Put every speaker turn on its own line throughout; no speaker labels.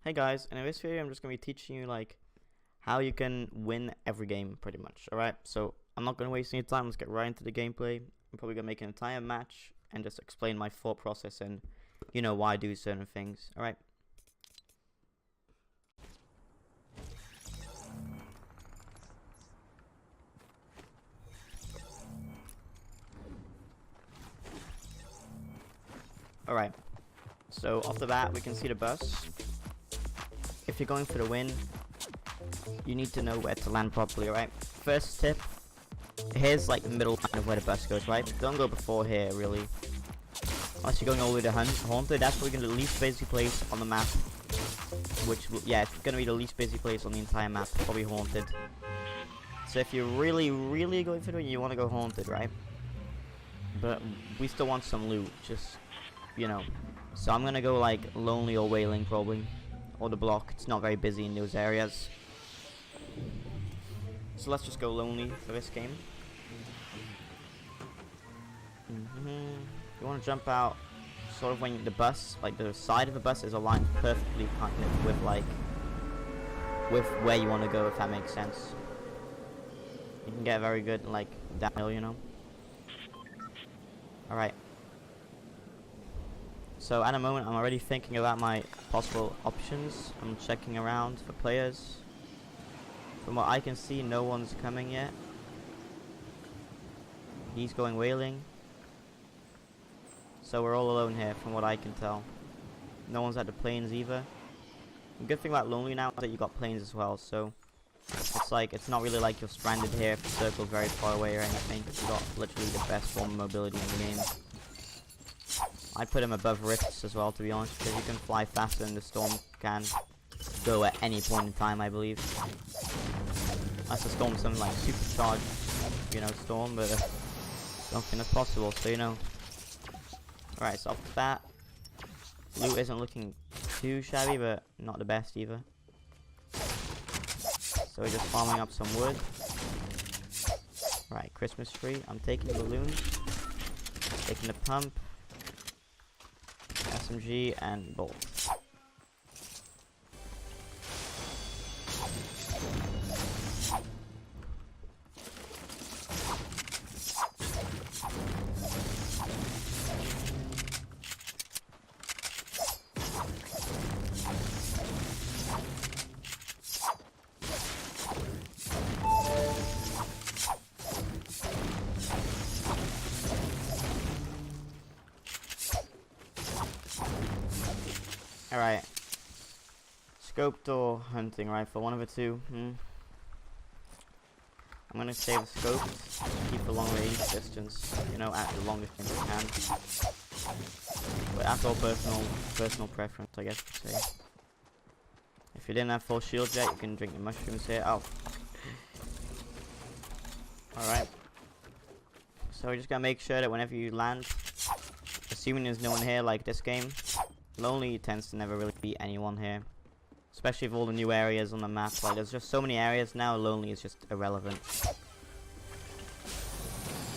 Hey guys, and in this video I'm just going to be teaching you like how you can win every game pretty much. Alright, so I'm not going to waste any time, let's get right into the gameplay. I'm probably going to make an entire match and just explain my thought process and why I do certain things. Alright. Alright, so off the bat we can see the bus. If you're going for the win, you need to know where to land properly, right? First tip, here's like the middle line of where the bus goes, right? Don't go before here, really. Unless you're going all the way to Haunted, that's probably going to be the least busy place on the map. Which, yeah, it's going to be the least busy place on the entire map, probably Haunted. So if you're really going for the win, you want to go Haunted, right? But we still want some loot, just, So I'm going to go like Lonely or Wailing, probably. Or the block, it's not very busy in those areas. So let's just go Lonely for this game. You want to jump out sort of when the bus, like the side of the bus is aligned perfectly kind of with where you want to go, if that makes sense. You can get very good like downhill, Alright. So at the moment I'm already thinking about my possible options. I'm checking around for players. From what I can see, no one's coming yet. He's going Wailing. So we're all alone here from what I can tell. No one's at the plains either. The good thing about Lonely now is that you got plains as well, so it's not really like you're stranded here if the circle's very far away or anything. You got literally the best form of mobility in the game. I'd put him above Rifts as well, to be honest, because you can fly faster than the Storm can go at any point in time, I believe. Unless the Storm's some like supercharged, Storm, but I don't think that's possible, so Alright, so off the bat, loot isn't looking too shabby, but not the best either. So we're just farming up some wood. Right, Christmas tree. I'm taking the balloons, taking the pump, SMG, and bolt. Alright. Scoped or hunting rifle, one of the two. I'm gonna save the scoped, keep the long range distance, at the longest range I can. But that's all personal preference, I guess you could say. If you didn't have full shield yet, you can drink the mushrooms here. Oh. Alright. So we're just gonna make sure that whenever you land, assuming there's no one here like this game, Lonely tends to never really be anyone here. Especially with all the new areas on the map. Like, there's just so many areas now, Lonely is just irrelevant.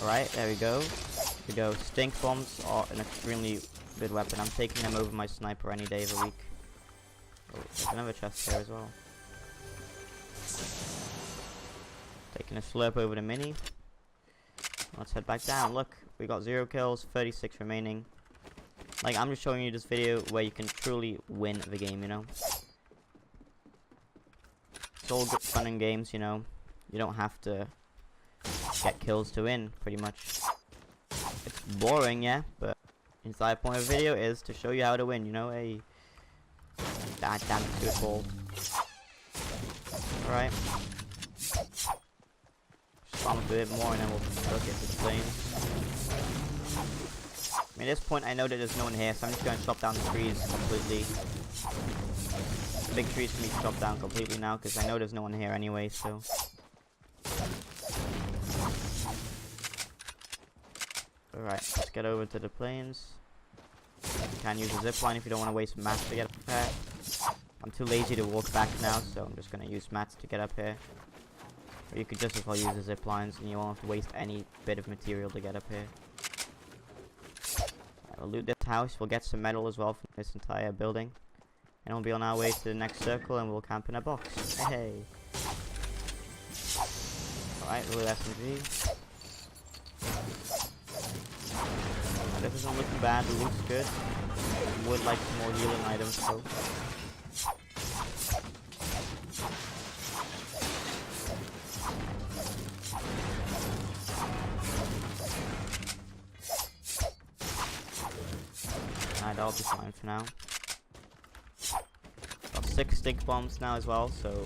Alright, there we go. Here we go. Stink bombs are an extremely good weapon. I'm taking them over my sniper any day of the week. Oh, there's another chest here as well. Taking a slurp over the mini. Let's head back down. Look, we got 0 kills, 36 remaining. Like, I'm just showing you this video where you can truly win the game, It's all good fun and games, You don't have to get kills to win, pretty much. It's boring, yeah, but the entire point of the video is to show you how to win, Hey. God damn it, good ball. Alright. Just farm a bit more and then we'll go get the planes. At this point I know that there's no one here, so I'm just going to chop down the trees completely. The big trees can be chopped down completely now, because I know there's no one here anyway, so. Alright, let's get over to the plains. You can use a zipline if you don't want to waste mats to get up there. I'm too lazy to walk back now, so I'm just going to use mats to get up here. Or you could just as well use the zip lines and you won't have to waste any bit of material to get up here. We'll loot this house, we'll get some metal as well from this entire building. And we'll be on our way to the next circle and we'll camp in a box. Hey. Alright, little SMG. This isn't looking bad, it looks good. Would like some more healing items though. Alright, that'll be fine for now. Got 6 stink bombs now as well, so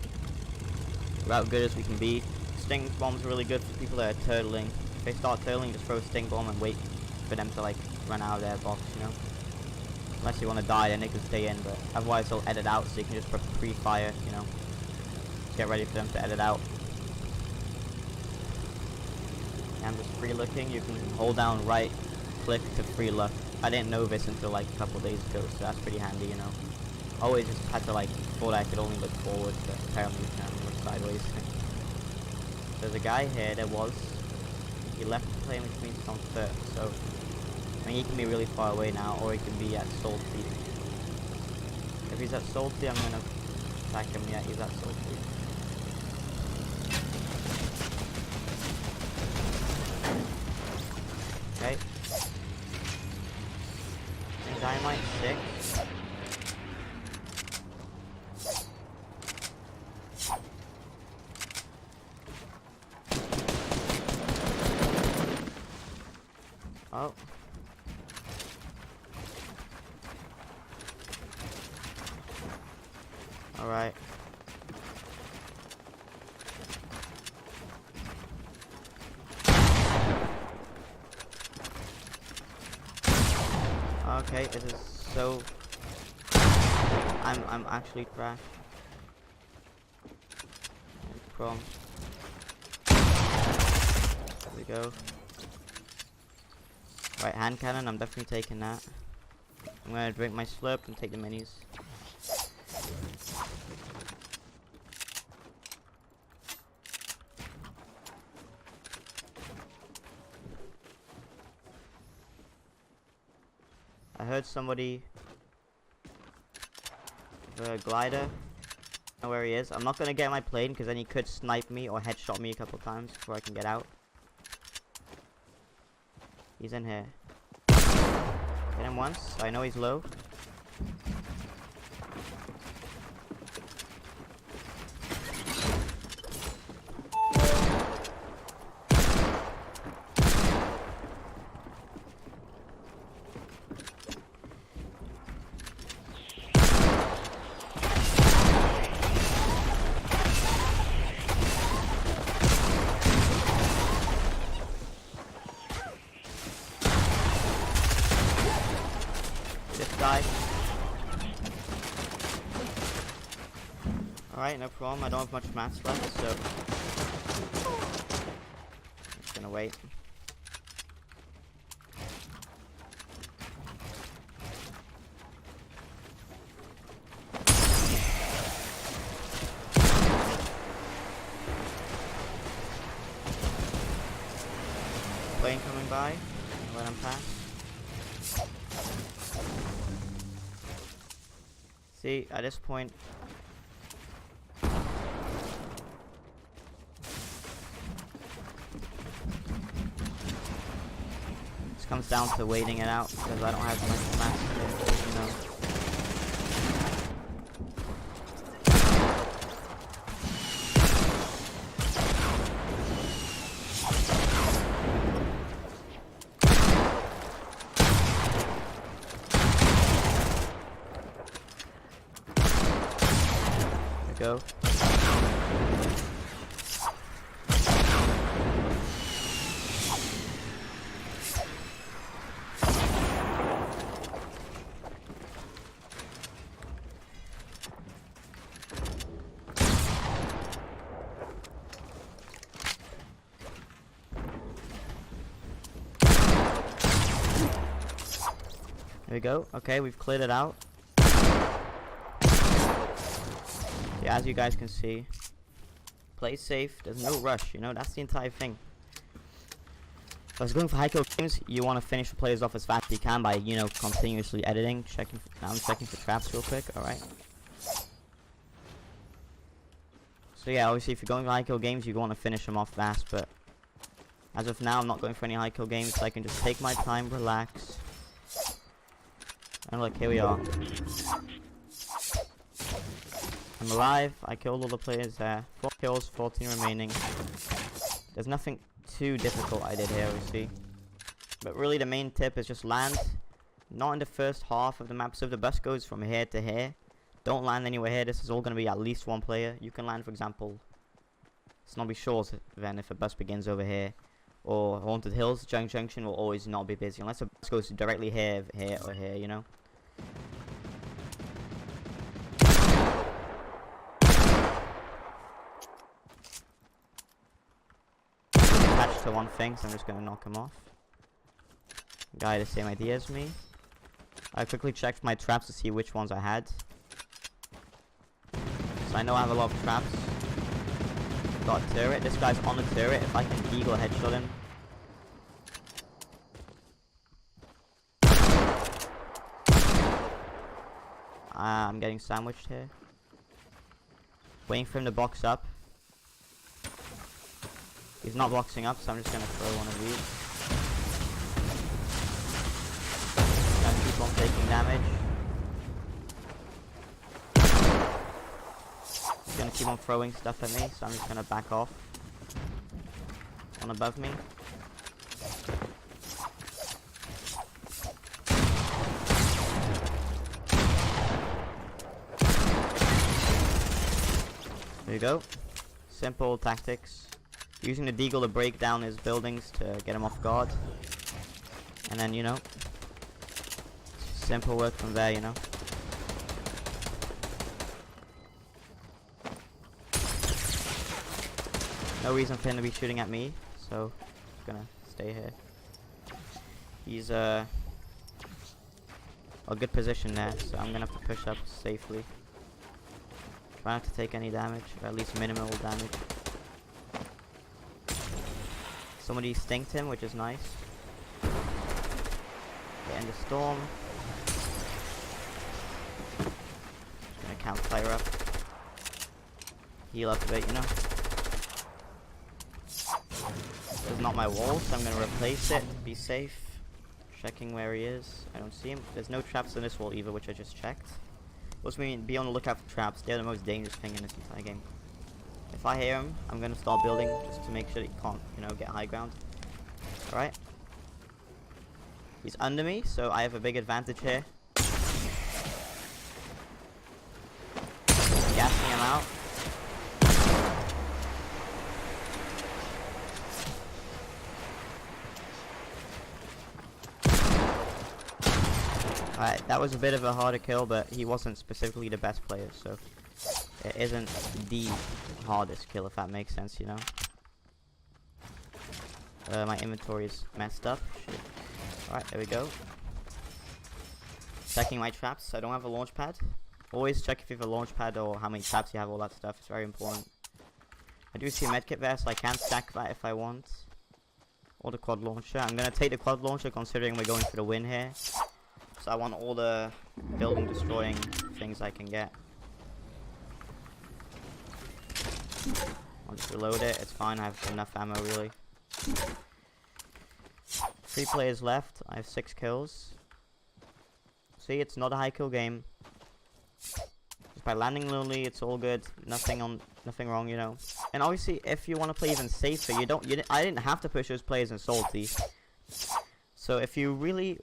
we're about good as we can be. Stink bombs are really good for people that are turtling. If they start turtling, just throw a stink bomb and wait for them to like run out of their box, you know. Unless you want to die, then they can stay in, but otherwise they'll edit out, so you can just pre-fire, you know. Get ready for them to edit out. And just free looking, you can hold down right click to free look. I didn't know this until like a couple days ago, so that's pretty handy, you know. Always just had to like, thought I could only look forward, but apparently you can look sideways. There's a guy here, he left the plane, which means he's on foot, so I mean he can be really far away now, or he can be at Salty. If he's at Salty, I'm gonna attack him. Yeah, he's at Salty. Okay. Dynamite 6. Oh. Alright. Okay, this is so... I'm actually crashed. There we go. Right, hand cannon, I'm definitely taking that. I'm gonna drink my slurp and take the minis. I heard somebody the glider. I know where he is. I'm not gonna get my plane because then he could snipe me or headshot me a couple times before I can get out. He's in here. Hit him once. I know he's low. Die. Alright, no problem. I don't have much mats left, so I'm just gonna wait. Plane coming by. Let him pass. See, at this point, this comes down to waiting it out because I don't have much mass, you know. Go. There we go. Okay, we've cleared it out. Yeah, as you guys can see, play safe, there's no rush, you know, that's the entire thing. So as going for high kill games, you want to finish the players off as fast as you can by, you know, continuously editing, checking. Now I'm checking for traps real quick, alright. So yeah, obviously if you're going for high kill games, you want to finish them off fast, but as of now, I'm not going for any high kill games, so I can just take my time, relax. And look, here we are. I'm alive, I killed all the players there. 4 kills, 14 remaining. There's nothing too difficult I did here, obviously. But really the main tip is just land. Not in the first half of the map, so if the bus goes from here to here, don't land anywhere here. This is all going to be at least one player. You can land, for example, Snobby Shores, then if a bus begins over here. Or Haunted Hills, Junction will always not be busy, unless a bus goes directly here, here, or here, you know? Attached to one thing, so I'm just going to knock him off. Guy the same idea as me. I quickly checked my traps to see which ones I had. So I know I have a lot of traps. Got a turret. This guy's on the turret. If I can eagle headshot him. I'm getting sandwiched here. Waiting for him to box up. He's not boxing up, so I'm just gonna throw one of these. Gonna keep on taking damage. He's gonna keep on throwing stuff at me, so I'm just gonna back off. One above me. There you go. Simple tactics. Using the Deagle to break down his buildings to get him off guard. And then, you know, simple work from there, you know. No reason for him to be shooting at me, so I'm gonna stay here. He's a good position there, so I'm gonna have to push up safely. Try not to take any damage, or at least minimal damage. Somebody stinked him, which is nice. Get in the storm. Just gonna campfire up. Heal up a bit, you know. This is not my wall, so I'm gonna replace it. Be safe. Checking where he is. I don't see him. There's no traps in this wall either, which I just checked. Also mean be on the lookout for traps. They're the most dangerous thing in this entire game. If I hear him, I'm gonna start building just to make sure that he can't, you know, get high ground. Alright. He's under me, so I have a big advantage here. Gassing him out. Alright, that was a bit of a harder kill, but he wasn't specifically the best player, so it isn't the hardest kill, if that makes sense, you know. My inventory is messed up. Alright, there we go. Checking my traps. I don't have a launch pad. Always check if you have a launch pad or how many traps you have, all that stuff. It's very important. I do see a medkit there, so I can stack that if I want. Or the quad launcher. I'm gonna take the quad launcher considering we're going for the win here. So I want all the building destroying things I can get. I'll just reload it, it's fine, I have enough ammo really. 3 players left, I have 6 kills. See, it's not a high kill game. Just by landing lonely, it's all good. Nothing wrong, you know. And obviously, if you want to play even safer, I didn't have to push those players in salty. So if you really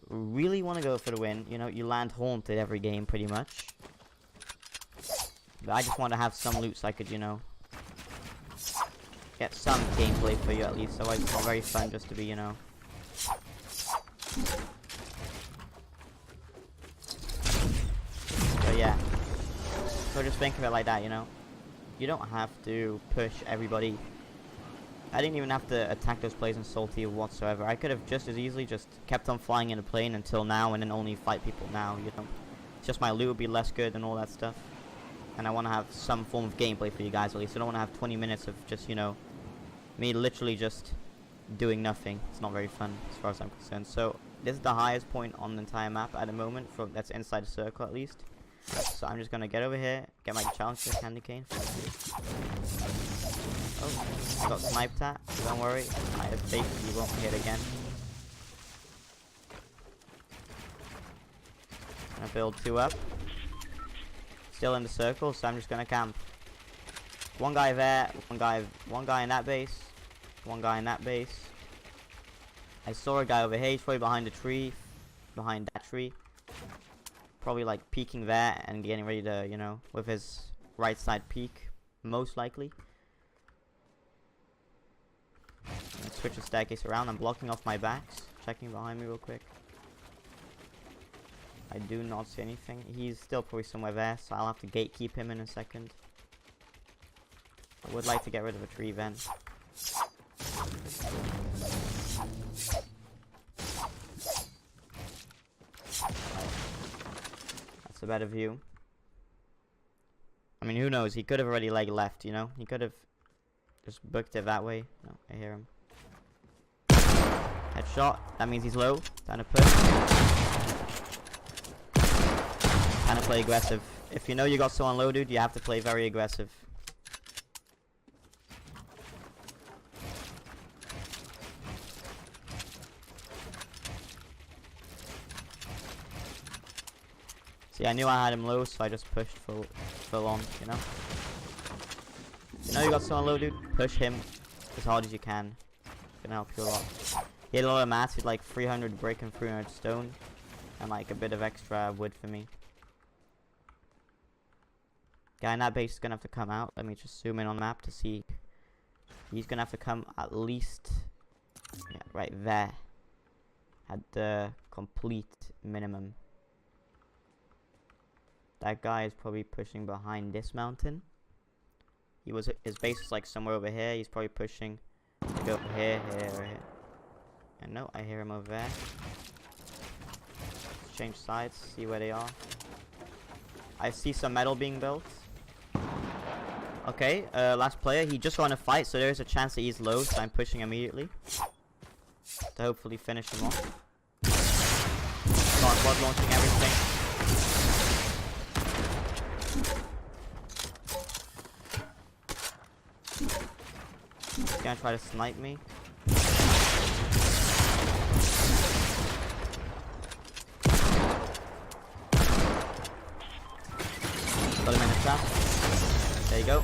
want to go for the win, you know, you land haunted every game pretty much. But I just want to have some loot so I could, you know, get some gameplay for you at least. Otherwise it's not very fun just to be, you know. So yeah. So just think of it like that, you know. You don't have to push everybody. I didn't even have to attack those players in salty whatsoever. I could have just as easily just kept on flying in a plane until now and then only fight people now, you know. It's just my loot would be less good and all that stuff. And I want to have some form of gameplay for you guys at least. I don't want to have 20 minutes of just, you know, me literally just doing nothing. It's not very fun as far as I'm concerned. So this is the highest point on the entire map at the moment, that's inside the circle at least. So I'm just gonna get over here, get my challenger candy cane. Oh, I got sniped at. Don't worry, I have faith he won't hit again. Gonna build 2 up. Still in the circle, so I'm just gonna camp. One guy there, one guy in that base, one guy in that base. I saw a guy over here, he's probably behind a tree, behind that tree. Probably like peeking there and getting ready to, you know, with his right side peek, most likely. Let's switch the staircase around. I'm blocking off my backs, checking behind me real quick. I do not see anything. He's still probably somewhere there, so I'll have to gatekeep him in a second. I would like to get rid of a tree vent. That's a better view. I mean, who knows? He could have already like left, you know? He could have just booked it that way. No, I hear him. Headshot. That means he's low. Time to push. Time to play aggressive. If you know you got someone low, dude, you have to play very aggressive. See, I knew I had him low, so I just pushed full on, you know? You know you got someone low, dude? Push him as hard as you can. It's gonna help you a lot. He had a lot of mats, he had like 300 brick and 300 stone. And like a bit of extra wood for me. Guy in that base is gonna have to come out. Let me just zoom in on the map to see. He's gonna have to come at least, yeah, right there. At the complete minimum. That guy is probably pushing behind this mountain. His base was like somewhere over here. He's probably pushing to go here, here, or here. And no, I hear him over there. Let's change sides, see where they are. I see some metal being built. Okay, last player. He just got in a fight, so there's a chance that he's low, so I'm pushing immediately. To hopefully finish him off. Start quad launching everything. He's gonna try to snipe me. Got him in the trap. There you go.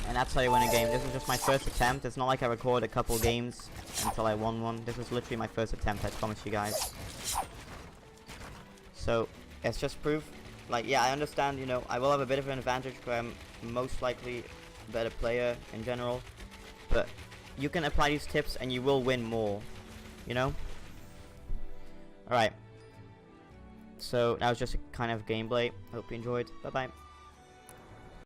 And that's how you win a game. This was just my first attempt. It's not like I recorded a couple games until I won one. This was literally my first attempt, I promise you guys. So, it's just proof. Like, yeah, I understand, you know, I will have a bit of an advantage because I'm most likely a better player in general. But you can apply these tips and you will win more, you know? Alright. So, that was just a kind of gameplay. Hope you enjoyed. Bye-bye.